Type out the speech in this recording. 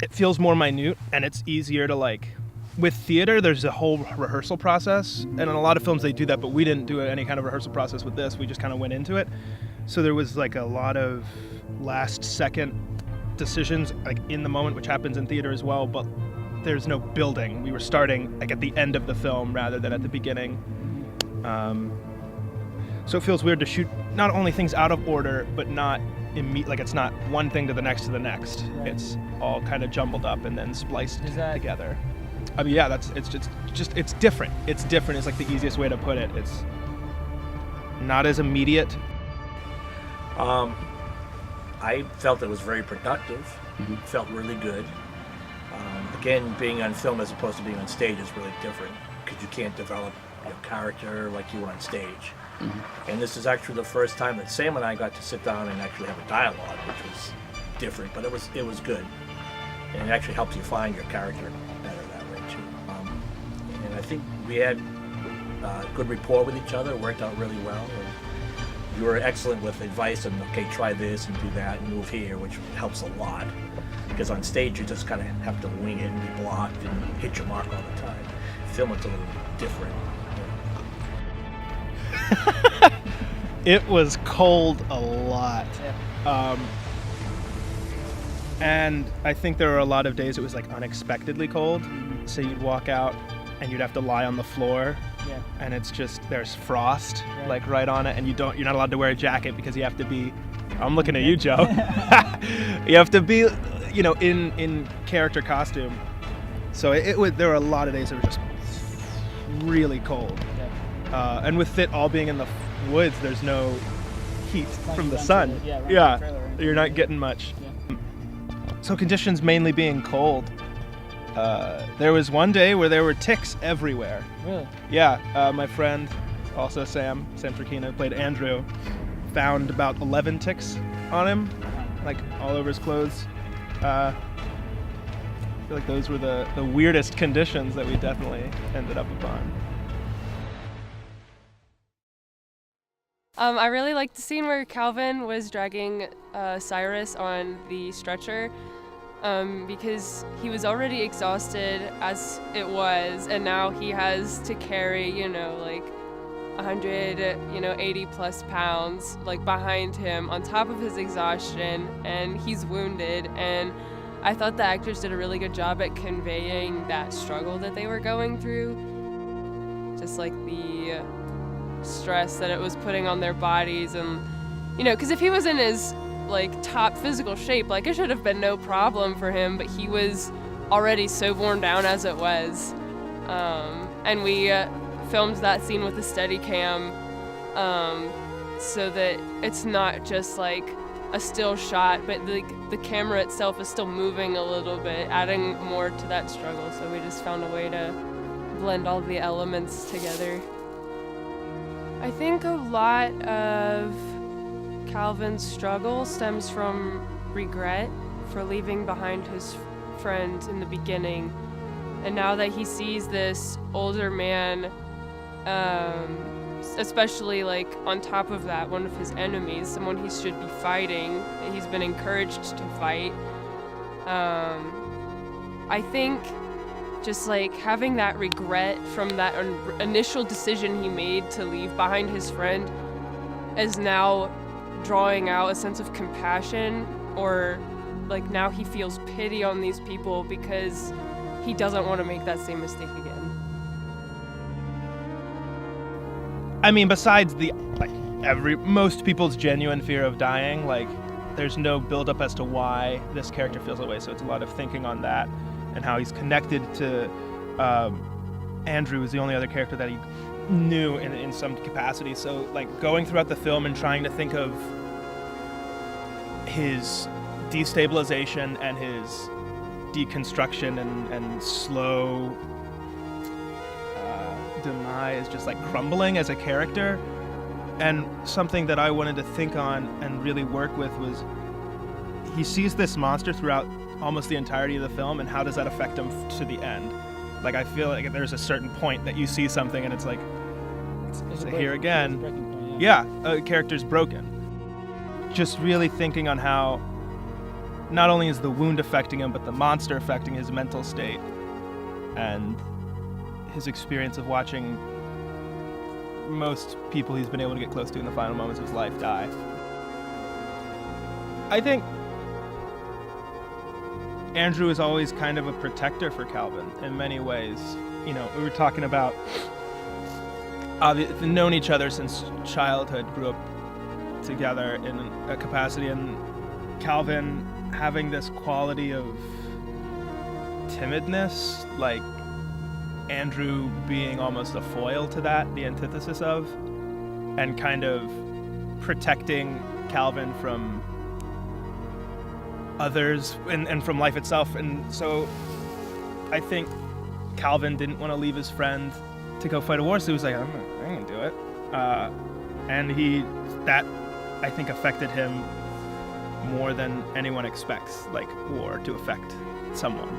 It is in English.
it feels more minute, and it's easier to like. With theater, there's a whole rehearsal process, and in a lot of films they do that, but we didn't do any kind of rehearsal process with this. We just kind of went into it. So there was like a lot of last second decisions like in the moment, which happens in theater as well, but there's no building. We were starting like at the end of the film rather than at the beginning. So it feels weird to shoot not only things out of order, but not like it's not one thing to the next to the next. Right. It's all kind of jumbled up and then spliced together. I mean, yeah, it's different. It's different. It's like the easiest way to put it. It's not as immediate. I felt it was very productive. Mm-hmm. Felt really good. Again, being on film as opposed to being on stage is really different because you can't develop your character like you on stage. Mm-hmm. And this is actually the first time that Sam and I got to sit down and actually have a dialogue, which was different, but it was good. And it actually helps you find your character better that way too. And I think we had good rapport with each other. It worked out really well. And you were excellent with advice on, okay, try this and do that and move here, which helps a lot. Because on stage you just kind of have to wing it and be blocked and hit your mark all the time. Film it's a little different. It was cold a lot. And I think there were a lot of days it was like unexpectedly cold. So you'd walk out and you'd have to lie on the floor. Yeah. And it's just, there's frost like right on it, and you're not allowed to wear a jacket because you have to be, I'm looking at you, Joe. You have to be, in character costume. So there were a lot of days that were just really cold. Yeah. And with it all being in the woods, there's no heat from the sun. You're not getting much. Yeah. So conditions mainly being cold. There was one day where there were ticks everywhere. Really? Yeah, my friend, also Sam Trakina, played Andrew, found about 11 ticks on him, like all over his clothes. I feel like those were the weirdest conditions that we definitely ended up upon. I really liked the scene where Calvin was dragging Cyrus on the stretcher because he was already exhausted as it was, and now he has to carry, like 180 plus pounds like behind him on top of his exhaustion, and he's wounded. And I thought the actors did a really good job at conveying that struggle that they were going through, just like the stress that it was putting on their bodies. And because if he was in his top physical shape, it should have been no problem for him, but he was already so worn down as it was. And we filmed that scene with a Steadicam, so that it's not just a still shot, but the camera itself is still moving a little bit, adding more to that struggle. So we just found a way to blend all the elements together. I think a lot of Calvin's struggle stems from regret for leaving behind his friend in the beginning. And now that he sees this older man, especially on top of that, one of his enemies, someone he should be fighting, he's been encouraged to fight. I think just having that regret from that initial decision he made to leave behind his friend is now drawing out a sense of compassion, or now he feels pity on these people because he doesn't want to make that same mistake again. I mean, besides the most people's genuine fear of dying, there's no build up as to why this character feels that way. So it's a lot of thinking on that and how he's connected to Andrew is the only other character that he knew in some capacity. So going throughout the film and trying to think of his destabilization and his deconstruction and slow demise, just crumbling as a character. And something that I wanted to think on and really work with was he sees this monster throughout almost the entirety of the film, and how does that affect him to the end? I feel like there's a certain point that you see something and it's here again. A character's broken. Just really thinking on how not only is the wound affecting him, but the monster affecting his mental state and his experience of watching most people he's been able to get close to in the final moments of his life die. I think Andrew is always kind of a protector for Calvin in many ways. You know, we were talking about they've known each other since childhood, grew up together in a capacity, and Calvin having this quality of timidness, like Andrew being almost a foil to that, the antithesis of, and kind of protecting Calvin from others and from life itself. And so I think Calvin didn't want to leave his friend to go fight a war, so he was like, I'm gonna do it. And that I think affected him more than anyone expects, like war to affect someone.